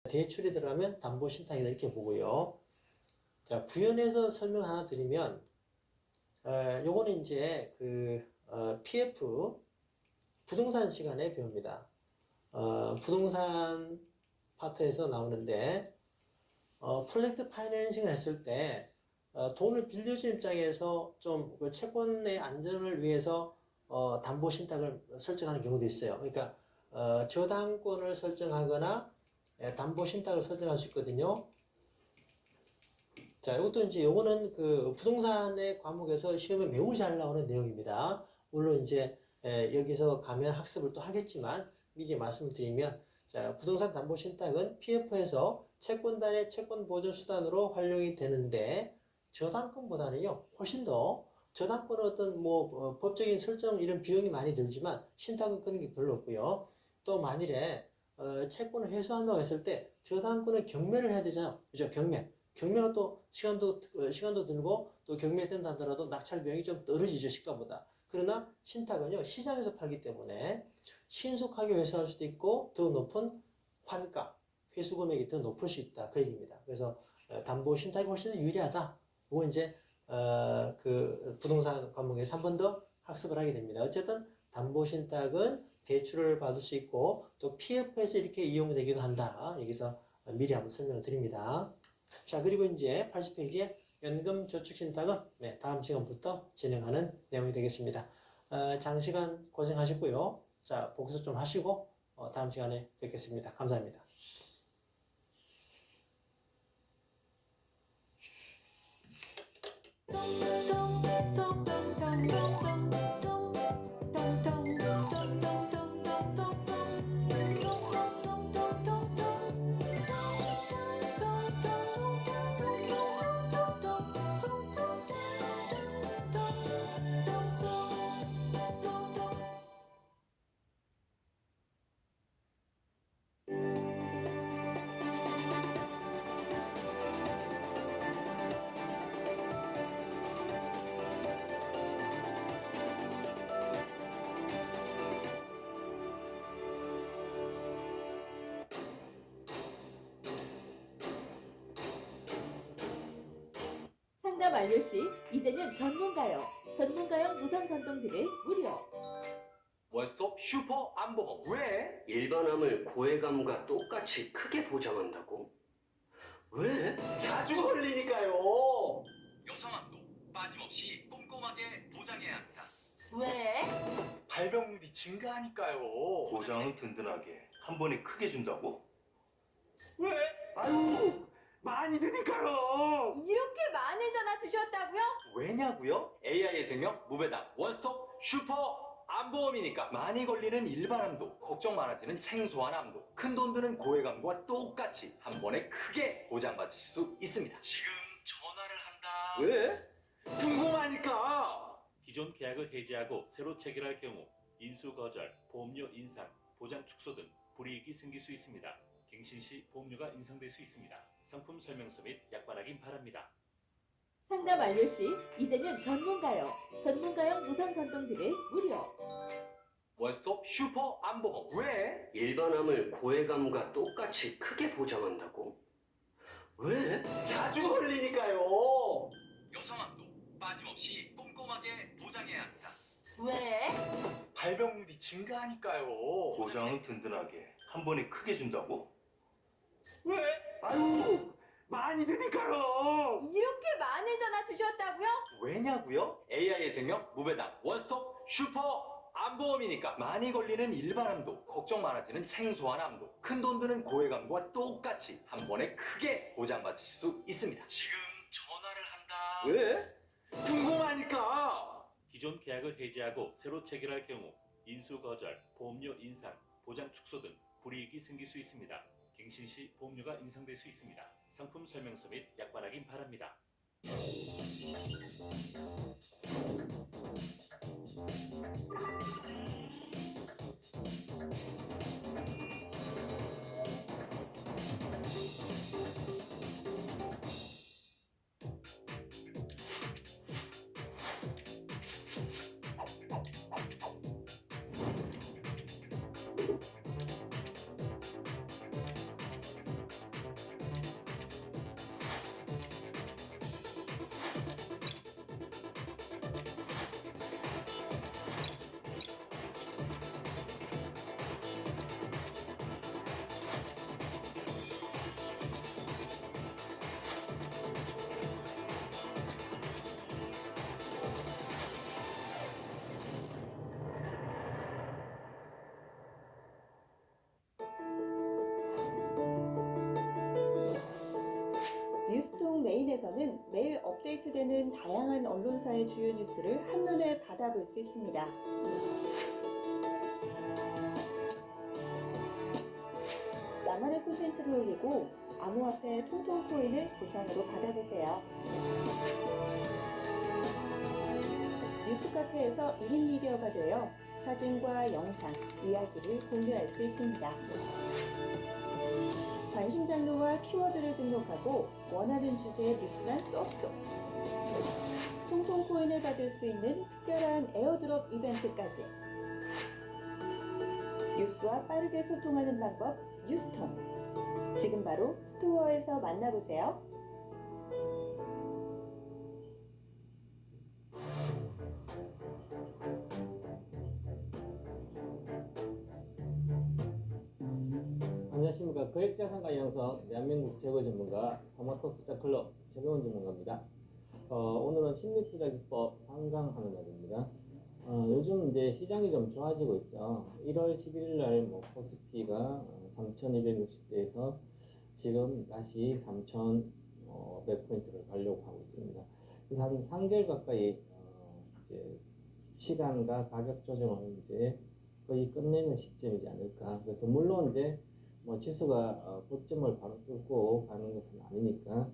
대출이 들어가면 담보신탁이다 이렇게 보고요. 자, 부연해서 설명 하나 드리면, 요거는 이제 PF 부동산 시간에 배웁니다. 부동산 파트에서 나오는데, 프로젝트 파이낸싱을 했을 때, 돈을 빌려준 입장에서 좀 그 채권의 안전을 위해서 담보 신탁을 설정하는 경우도 있어요. 그러니까 저당권을 설정하거나 담보 신탁을 설정할 수 있거든요. 자, 이것도 이제 요거는 그 부동산의 과목에서 시험에 매우 잘 나오는 내용입니다. 물론 이제 여기서 가면 학습을 또 하겠지만 미리 말씀을 드리면, 자, 부동산 담보 신탁은 PF에서 채권단의 채권 보존 수단으로 활용이 되는데, 저당권보다는요 훨씬 더, 저당권은 어떤 법적인 설정 이런 비용이 많이 들지만 신탁은 그런 게 별로 없고요. 또 만일에 채권을 회수한다고 했을 때 저당권은 경매를 해야 되잖아요. 그죠? 경매가 또 시간도 들고 또 경매된다 하더라도 낙찰 비용이 좀 떨어지죠, 시가보다. 그러나 신탁은요 시장에서 팔기 때문에 신속하게 회수할 수도 있고 더 높은 환가, 회수 금액이 더 높을 수 있다, 그 얘기입니다. 그래서 담보 신탁이 훨씬 더 유리하다. 이거 이제 그 부동산 과목에서 한 번 더 학습을 하게 됩니다. 어쨌든 담보 신탁은 대출을 받을 수 있고 또 PF에서 이렇게 이용이 되기도 한다. 여기서 미리 한번 설명을 드립니다. 자, 그리고 이제 80페이지에 연금 저축 신탁은 다음 시간부터 진행하는 내용이 되겠습니다. 장시간 고생하셨고요. 자, 복습 좀 하시고 다음 시간에 뵙겠습니다. 감사합니다. 상담 완료 시 이제는 전문가용 무선 전동들을 무료. 원스톱 슈퍼 안보험. 왜? 일반암을 고해감과 똑같이 크게 보장한다고? 왜? 자주 걸리니까요. 여성암도 빠짐없이 꼼꼼하게 보장해야 합니다. 왜? 발병률이 증가하니까요. 보장은 든든하게 한 번에 크게 준다고? 왜? 아유, 많이 드니까요. 이렇게 많은 전화 주셨다고요? 왜냐고요? AI의 생명 무배당 원스톱 슈퍼 암보험이니까. 많이 걸리는 일반암도, 걱정 많아지는 생소한 암도, 큰돈 드는 고해감과 똑같이 한 번에 크게 보장받으실 수 있습니다. 지금 전화를 한다. 왜? 궁금하니까. 기존 계약을 해지하고 새로 체결할 경우 인수 거절, 보험료 인상, 보장 축소 등 불이익이 생길 수 있습니다. 갱신 시 보험료가 인상될 수 있습니다. 상품 설명서 및 약관 확인 바랍니다. 상담 완료 시 이제는 전문가용 무선 전동들을 무료. 원스톱 슈퍼 암보험. 왜? 일반암을 고해감과 똑같이 크게 보장한다고? 왜? 자주 걸리니까요. 여성암도 빠짐없이 꼼꼼하게 보장해야 합니다. 왜? 발병률이 증가하니까요. 보장은 든든하게 한 번에 크게 준다고? 왜? 아유, 많이 드니까요. 이렇게 많은 전화 주셨다고요? 왜냐고요? AI의 생명 무배당 원스톱 슈퍼 암보험이니까. 많이 걸리는 일반암도, 걱정 많아지는 생소한 암도, 큰돈 드는 고해감과 똑같이 한 번에 크게 보장받으실 수 있습니다. 지금 전화를 한다. 왜? 궁금하니까. 기존 계약을 해지하고 새로 체결할 경우 인수 거절, 보험료 인상, 보장 축소 등 불이익이 생길 수 있습니다. 갱신 시 보험료가 인상될 수 있습니다. 상품 설명서 및 약관 확인 바랍니다. 개인에서는 매일 업데이트되는 다양한 언론사의 주요 뉴스를 한눈에 받아볼 수 있습니다. 나만의 콘텐츠를 올리고 암호화폐 통통코인을 보상으로 받아보세요. 뉴스카페에서 1인 미디어가 되어 사진과 영상, 이야기를 공유할 수 있습니다. 관심 장르와 키워드를 등록하고 원하는 주제의 뉴스만 쏙쏙. 통통코인을 받을 수 있는 특별한 에어드롭 이벤트까지. 뉴스와 빠르게 소통하는 방법 뉴스톤. 지금 바로 스토어에서 만나보세요. 안녕하십니까. 거액자산가 양성 대한민국 최고 전문가 토마토 투자 클럽 최경원 전문가입니다. 오늘은 심리투자 기법 3강 하는 날입니다. 요즘 이제 시장이 좀 좋아지고 있죠. 1월 11일 날 코스피가 3,260대에서 지금 다시 3,100포인트를 가려고 하고 있습니다. 그래서 한 3개월 가까이 이제 시간과 가격 조정을 이제 거의 끝내는 시점이지 않을까. 그래서 물론 이제 지수가 고점을 바로 뚫고 가는 것은 아니니까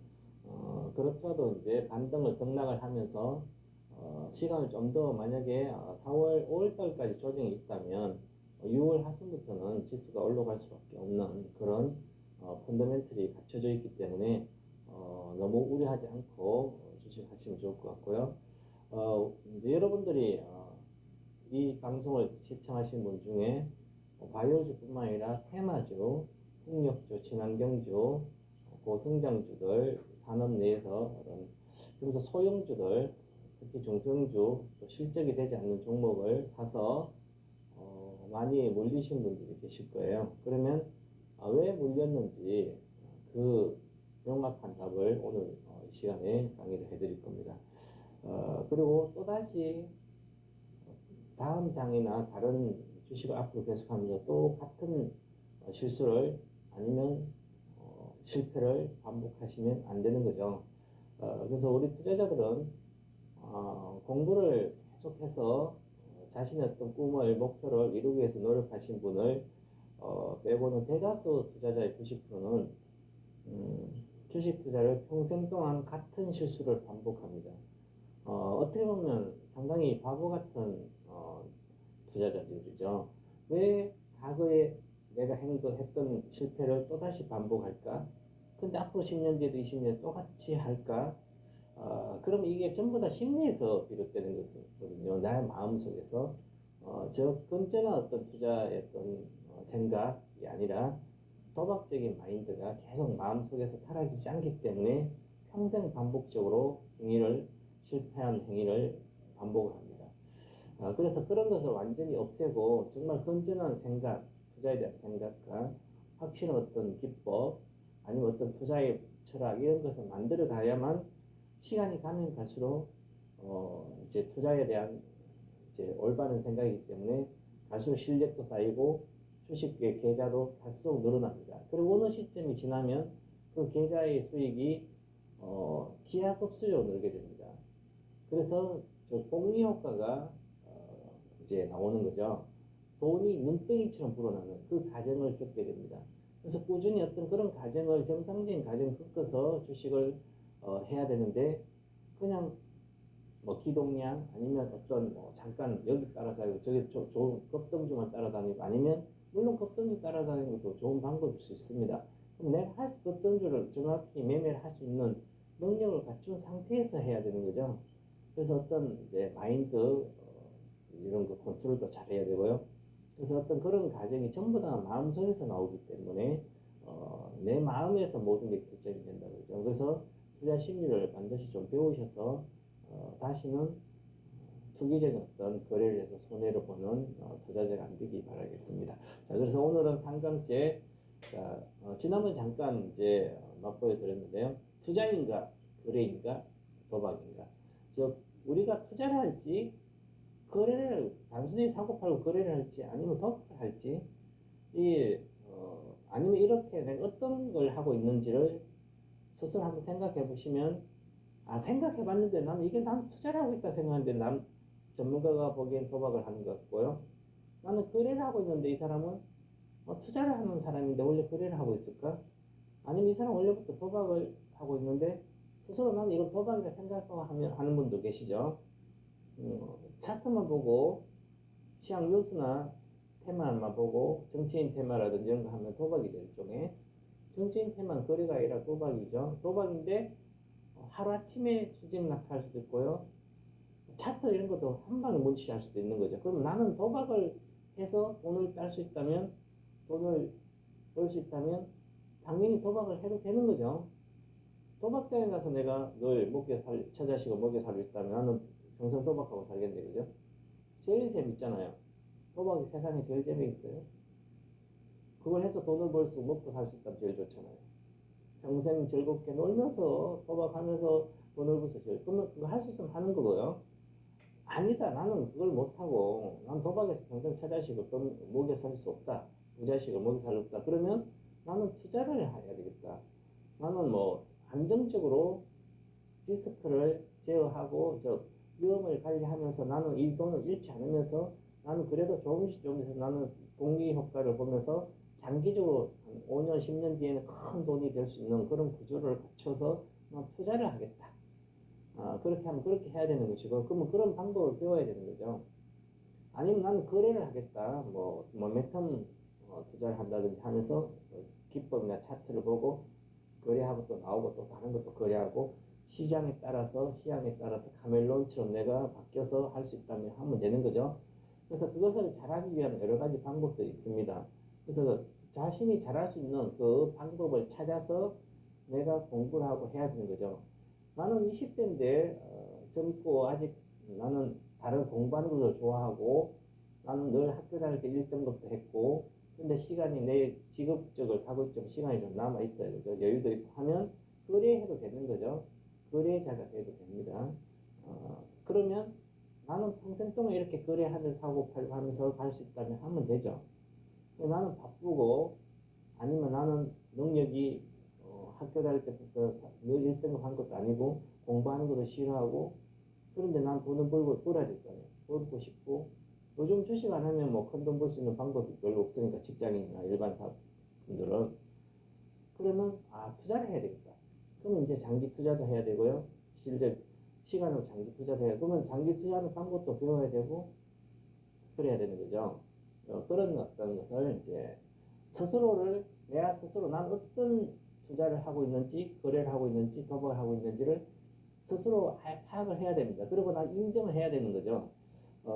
그렇더라도 이제 반등을 등락을 하면서 시간을 좀 더 만약에 4월 5월 달까지 조정이 있다면 6월 하순부터는 지수가 올라갈 수밖에 없는 그런 펀더멘털이 갖춰져 있기 때문에 너무 우려하지 않고 주식하시면 좋을 것 같고요. 이제 여러분들이 이 방송을 시청하신 분 중에 바이오주뿐만 아니라 테마주, 풍력주, 친환경주, 고성장주들, 산업 내에서 그런 소형주들, 특히 중소형주, 또 실적이 되지 않는 종목을 사서 많이 물리신 분들이 계실 거예요. 그러면 왜 물렸는지 그 명확한 답을 오늘 이 시간에 강의를 해드릴 겁니다. 그리고 또다시 다음 장이나 다른 주식을 앞으로 계속하면서 또 같은 실수를 아니면 실패를 반복하시면 안 되는 거죠. 그래서 우리 투자자들은 공부를 계속해서 자신의 어떤 꿈을, 목표를 이루기 위해서 노력하신 분을 빼고는 대다수 투자자의 90%는 주식 투자를 평생 동안 같은 실수를 반복합니다. 어떻게 보면 상당히 바보 같은 투자자들이죠. 왜 과거에 내가 했던 실패를 또다시 반복할까? 근데 앞으로 10년 뒤에도 20년 똑같이 할까? 그럼 이게 전부 다 심리에서 비롯되는 것이거든요. 나의 마음속에서 저 건전한 어떤 투자의 어떤 생각이 아니라 도박적인 마인드가 계속 마음속에서 사라지지 않기 때문에 평생 반복적으로 실패한 행위를 반복을 합니다. 그래서 그런 것을 완전히 없애고 정말 건전한 생각, 투자에 대한 생각과 확실한 어떤 기법, 아니면 어떤 투자의 철학 이런 것을 만들어 가야만 시간이 가면 갈수록 이제 투자에 대한 이제 올바른 생각이기 때문에 갈수록 실력도 쌓이고 주식의 계좌도 갈수록 늘어납니다. 그리고 어느 시점이 지나면 그 계좌의 수익이 기하급수적으로 늘게 됩니다. 그래서 저 복리 효과가 이제 나오는 거죠. 돈이 눈덩이처럼 불어나는 그 과정을 겪게 됩니다. 그래서 꾸준히 어떤 그런 과정을 정상적인 과정을 겪어서 주식을 해야 되는데 그냥 기동량 아니면 어떤 잠깐 여기 따라다니고 저기 좋은 급등주만 따라다니고 아니면 물론 급등주 따라다니는 것도 좋은 방법일 수 있습니다. 그럼 내가 급등주를 정확히 매매를 할 수 있는 능력을 갖춘 상태에서 해야 되는 거죠. 그래서 어떤 이제 마인드 이런 거 컨트롤도 잘 해야 되고요. 그래서 어떤 그런 과정이 전부 다 마음속에서 나오기 때문에 내 마음에서 모든 게 결정이 된다고 그러죠. 그래서 투자 심리를 반드시 좀 배우셔서 다시는 투기적인 어떤 거래를 해서 손해를 보는 투자자가 안 되기 바라겠습니다. 자, 그래서 오늘은 3강째. 자, 지난번 잠깐 이제 맛보여 드렸는데요. 투자인가, 거래인가, 도박인가. 즉, 우리가 투자를 할지, 거래를 단순히 사고 팔고 거래를 할지, 아니면 도박을 할지, 아니면 이렇게 내가 어떤 걸 하고 있는지를 스스로 한번 생각해 보시면 생각해봤는데 나는 이게 난 투자를 하고 있다 생각하는데 남 전문가가 보기엔 도박을 하는 것 같고요. 나는 거래를 하고 있는데 이 사람은 투자를 하는 사람인데 원래 거래를 하고 있을까? 아니면 이 사람 원래부터 도박을 하고 있는데 스스로 나는 이건 도박이라 생각하고 하는 분도 계시죠. 차트만 보고 시황 뉴스나 테마만 보고 정치인 테마라든지 이런 거 하면 도박이죠. 일종의 정치인 테마는 거래가 아니라 도박이죠. 도박인데 하루아침에 수직 낙하할 수도 있고요. 차트 이런 것도 한 방에 문치할 수도 있는 거죠. 그럼 나는 도박을 해서 돈을 딸 수 있다면, 돈을 벌 수 있다면 당연히 도박을 해도 되는 거죠. 도박장에 가서 내가 늘 처자식을 먹여 살고 있다면 나는 평생 도박하고 살겠네, 그죠? 제일 재밌잖아요. 도박이 세상에 제일 재미있어요. 그걸 해서 돈을 벌 수, 먹고 살 수 있다면 제일 좋잖아요. 평생 즐겁게 놀면서 도박하면서 돈을 벌 수 있어요. 그러면 그거 할 수 있으면 하는 거고요. 아니다, 나는 그걸 못하고 난 도박에서 평생 처자식을 먹여 살 수 없다, 부자식을 먹여 살 수 없다. 그러면 나는 투자를 해야 되겠다. 나는 뭐 안정적으로 리스크를 제어하고 위험을 관리하면서 나는 이 돈을 잃지 않으면서 나는 그래도 조금씩 나는 복리 효과를 보면서 장기적으로 5년, 10년 뒤에는 큰 돈이 될 수 있는 그런 구조를 갖춰서 난 투자를 하겠다. 그렇게 하면 그렇게 해야 되는 것이고, 그러면 그런 방법을 배워야 되는 거죠. 아니면 나는 거래를 하겠다. 몇텀 투자를 한다든지 하면서 기법이나 차트를 보고 거래하고 또 나오고 또 다른 것도 거래하고 시장에 따라서 카멜론처럼 내가 바뀌어서 할 수 있다면 하면 되는 거죠. 그래서 그것을 잘하기 위한 여러 가지 방법들이 있습니다. 그래서 자신이 잘할 수 있는 그 방법을 찾아서 내가 공부를 하고 해야 되는 거죠. 나는 20대인데 젊고 아직 나는 다른 공부하는 것도 좋아하고 나는 늘 학교 다닐 때 1등급도 했고 근데 시간이 내 직업적을 가급적 시간이 좀 남아 있어요. 그죠? 여유도 있고 하면 거래해도 되는 거죠. 거래자가 돼도 됩니다. 그러면 나는 평생 동안 이렇게 거래하면서 사고 팔고 하면서 갈 수 있다면 하면 되죠. 나는 바쁘고 아니면 나는 능력이 학교 다닐 때부터 늘 1등급 한 것도 아니고 공부하는 것도 싫어하고 그런데 난 돈을 벌어야 될 거 아니에요. 벌고 싶고 요즘 주식 안 하면 뭐 큰 돈 벌 수 있는 방법이 별로 없으니까 직장인이나 일반 사람들은 그러면 투자를 해야 되겠다. 그러면 이제 장기 투자도 해야 되고요. 실제 시간으로 장기 투자도 해야 그러면 장기 투자하는 방법도 배워야 되고 그래야 되는 거죠. 그런 어떤 것을 이제 스스로를 내가 스스로 난 어떤 투자를 하고 있는지 거래를 하고 있는지 도박을 하고 있는지를 스스로 파악을 해야 됩니다. 그리고 난 인정을 해야 되는 거죠.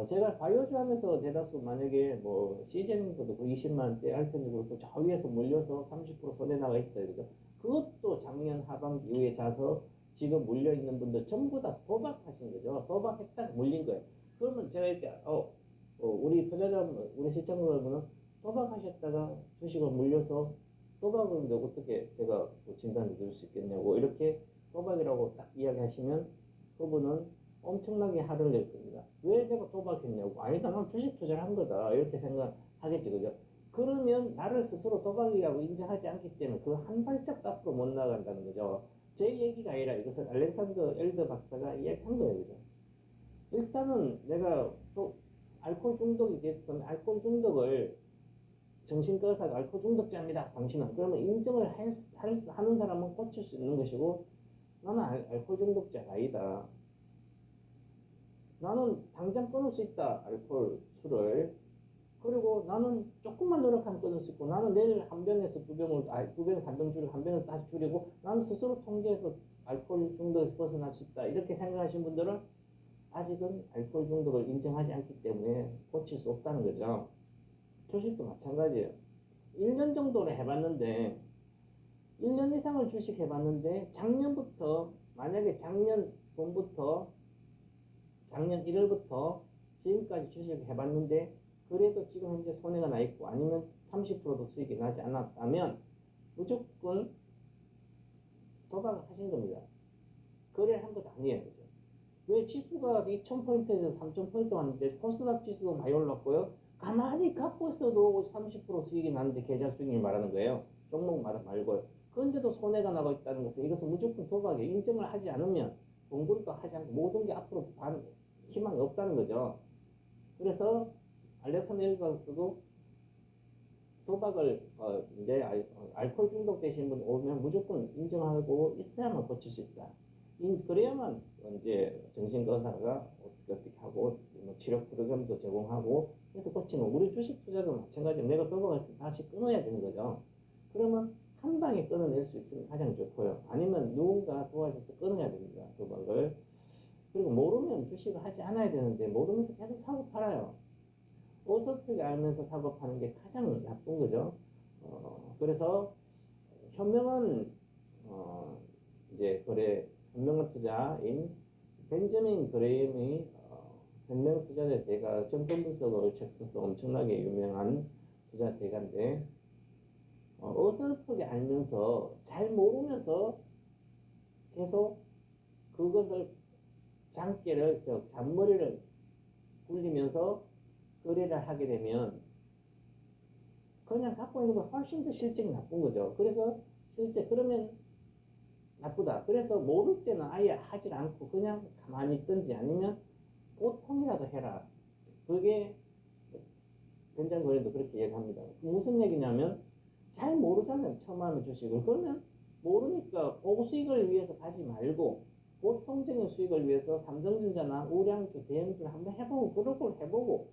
제가 바이오주 하면서 대다수 만약에 뭐 시즌보다 20만 원대 알편이고 또 저 위에서 물려서 30% 손해 나가 있어요. 그죠? 그것도 작년 하반기 이후에 자서 지금 물려 있는 분들 전부 다 도박하신 거죠. 도박했다가 물린 거예요. 그러면 제가 이렇게 우리 투자자 우리 시청자 여러분은 도박하셨다가 주식을 물려서 도박을 어떻게 제가 진단해 줄 수 있겠냐고 이렇게 도박이라고 딱 이야기하시면 그분은 엄청나게 화를 낼 겁니다. 왜 내가 도박했냐고. 아니다, 난 주식 투자를 한 거다. 이렇게 생각하겠지, 그죠? 그러면 나를 스스로 도박이라고 인정하지 않기 때문에 그 한 발짝도 앞으로 못 나간다는 거죠. 제 얘기가 아니라 이것은 알렉산더 엘더 박사가 이야기한 거예요, 그죠? 일단은 내가 또 알코올 중독이 됐으면 알코올 중독을 정신과의사가 알코올 중독자입니다, 당신은. 그러면 인정을 하는 사람은 고칠 수 있는 것이고 나는 알코올 중독자가 아니다. 나는 당장 끊을 수 있다, 알코올, 술을. 그리고 나는 조금만 노력하면 끊을 수 있고 나는 내일 한 병에서 두 병, 3병 줄이고 한 병에서 다시 줄이고 나는 스스로 통제해서 알코올 중독에서 벗어날 수 있다. 이렇게 생각하시는 분들은 아직은 알코올 중독을 인정하지 않기 때문에 고칠 수 없다는 거죠. 주식도 마찬가지예요. 1년 정도는 해봤는데 1년 이상을 주식 해봤는데 작년부터 만약에 작년 1월부터 지금까지 주식을 해봤는데 그래도 지금 현재 손해가 나 있고 아니면 30%도 수익이 나지 않았다면 무조건 도박을 하신 겁니다. 거래를 한 것도 아니에요. 그죠? 왜 지수가 2000포인트에서 3000포인트 왔는데 코스닥 지수도 많이 올랐고요. 가만히 갖고 있어도 30% 수익이 나는데 계좌 수익률 말하는 거예요. 종목마다 말고요. 그런데도 손해가 나고 있다는 것은 이것은 무조건 도박에 인정을 하지 않으면 공부를 또 하지 않고 모든 게 앞으로 희망이 없다는 거죠. 그래서 알렉산더 박사도 도박을 이제 알코올 중독되신 분 오면 무조건 인정하고 있어야만 고칠 수 있다. 그래야만 이제 정신과 의사가 어떻게 하고 뭐 치료 프로그램도 제공하고 해서 고치는. 우리 주식 투자도 마찬가지로 내가 도박해서 다시 끊어야 되는 거죠. 그러면 한 방에 끊어낼 수 있으면 가장 좋고요. 아니면 누군가 도와줘서 끊어야 됩니다. 도박을. 그리고 모르면 주식을 하지 않아야 되는데 모르면서 계속 사고 팔아요. 어설프게 알면서 사고 파는 게 가장 나쁜 거죠. 그래서 현명한 이제 현명한 투자인 벤저민 그레임의 현명 투자자 대가 정권 분석을 책 써서 엄청나게 유명한 투자 대가인데 어설프게 알면서 잘 모르면서 계속 그것을 잔머리를 굴리면서 거래를 하게 되면 그냥 갖고 있는 거 훨씬 더 실적이 나쁜 거죠. 그래서 실제 그러면 나쁘다. 그래서 모를 때는 아예 하질 않고 그냥 가만히 있든지 아니면 보통이라도 해라. 그게 변장거래도 그렇게 얘기합니다. 무슨 얘기냐면 잘 모르잖아요. 처음 하는 주식을. 그러면 모르니까 고수익을 위해서 가지 말고 보통적인 수익을 위해서 삼성전자나 우량주, 대형주를 한번 해보고 그룹을 해보고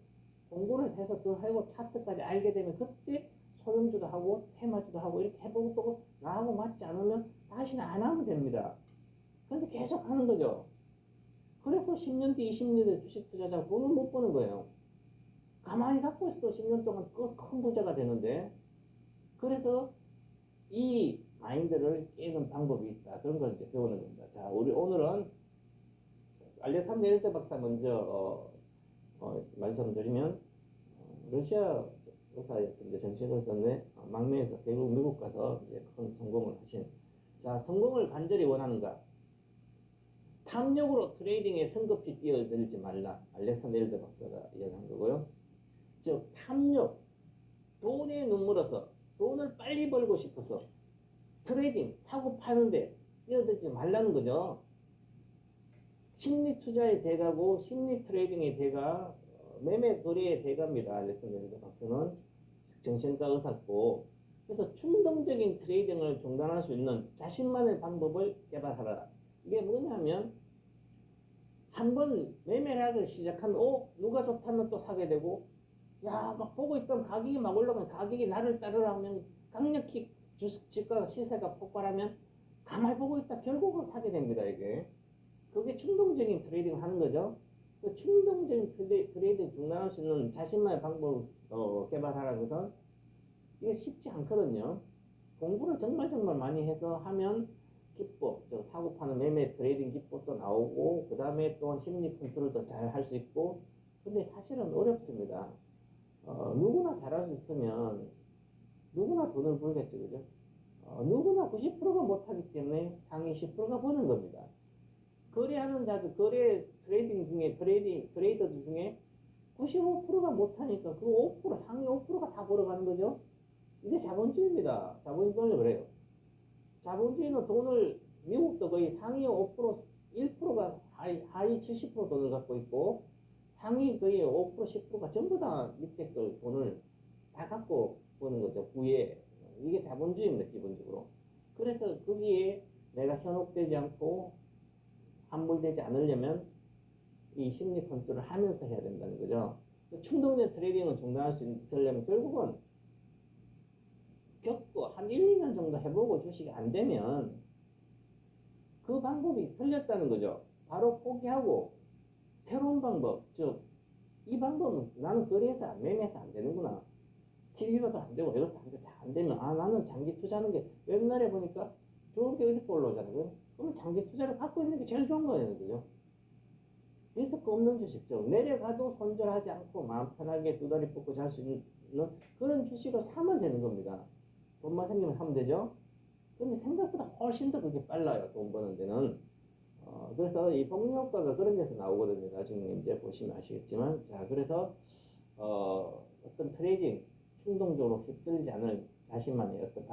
공부를 해서 더 하고 차트까지 알게 되면 그때 소형주도 하고 테마주도 하고 이렇게 해보고 또 나하고 맞지 않으면 다시는 안 하면 됩니다. 근데 계속 하는 거죠. 그래서 10년 뒤, 20년 뒤 주식 투자자가 돈을 못 버는 거예요. 가만히 갖고 있어도 10년 동안 큰 부자가 되는데. 그래서 이 마인드를 깨는 방법이 있다. 그런 걸 이제 배우는 겁니다. 자, 우리 오늘은 알렉산더 엘더 박사 먼저 말씀드리면 러시아 의사였습니다. 정신의사인데 망명해서 미국 가서 이제 큰 성공을 하신. 자, 성공을 간절히 원하는가? 탐욕으로 트레이딩에 성급히 뛰어들지 말라. 알렉산더 엘더 박사가 이야기한 거고요. 즉 탐욕, 돈에 눈물어서 돈을 빨리 벌고 싶어서 트레이딩, 사고 파는데 뛰어들지 말라는 거죠. 심리 투자의 대가고 심리 트레이딩의 대가, 매매 거래의 대가입니다. 알렉산더 엘더 박사는 정신과 의사고. 그래서 충동적인 트레이딩을 중단할 수 있는 자신만의 방법을 개발하라. 이게 뭐냐면 한번 매매를 하기 시작하면 누가 좋다면 또 사게 되고, 야, 막 보고 있던 가격이 막 올라가면 가격이 나를 따르라 하면 강력히 주가 시세가 폭발하면 가만히 보고 있다 결국은 사게 됩니다. 이게 그게 충동적인 트레이딩을 하는 거죠. 그 충동적인 트레이딩 중단할 수 있는 자신만의 방법을 개발하라는 것은 이게 쉽지 않거든요. 공부를 정말 많이 해서 하면 기법, 사고 파는 매매 트레이딩 기법도 나오고 그 다음에 또 심리 컨트롤도 잘 할 수 있고. 근데 사실은 어렵습니다. 누구나 잘할 수 있으면 누구나 돈을 벌겠죠, 그죠? 누구나 90%가 못하기 때문에 상위 10%가 버는 겁니다. 거래하는 거래 트레이딩 중에 트레이더들 중에 95%가 못하니까 그 5%, 상위 5%가 다 벌어가는 거죠. 이게 자본주의입니다. 자본주의는 그래요. 자본주의는 돈을, 미국도 거의 상위 5%, 1%가 하위 70% 돈을 갖고 있고 상위 거의 5%, 10%가 전부 다 밑에 걸 돈을 다 갖고 보는 거죠. 부에. 이게 자본주의입니다. 기본적으로. 그래서 거기에 내가 현혹되지 않고 함몰되지 않으려면 이 심리 컨트롤을 하면서 해야 된다는 거죠. 충동적 트레이딩을 중단할 수 있으려면 결국은 겪고 한 1, 2년 정도 해보고 주식이 안 되면 그 방법이 틀렸다는 거죠. 바로 포기하고 새로운 방법, 즉 이 방법은 나는 거래해서 매매해서 안 되는구나. TV봐도 안 되고 이것도 안 되고 다 안 되면 나는 장기 투자하는 게 옛날에 보니까 좋은 게 이렇게 올라오잖아요. 그러면 장기 투자를 갖고 있는 게 제일 좋은 거예요. 그죠? 리스크 없는 주식죠. 내려가도 손절하지 않고 마음 편하게 두 다리 뻗고 잘 수 있는 그런 주식을 사면 되는 겁니다. 돈만 생기면 사면 되죠. 근데 생각보다 훨씬 더 그게 빨라요. 돈 버는 데는. 그래서 이 복리효과가 그런 데서 나오거든요. 나중에 이제 보시면 아시겠지만. 자, 그래서 어떤 트레이딩 충동적으로 휩쓸리지 않을 자신만의 어떤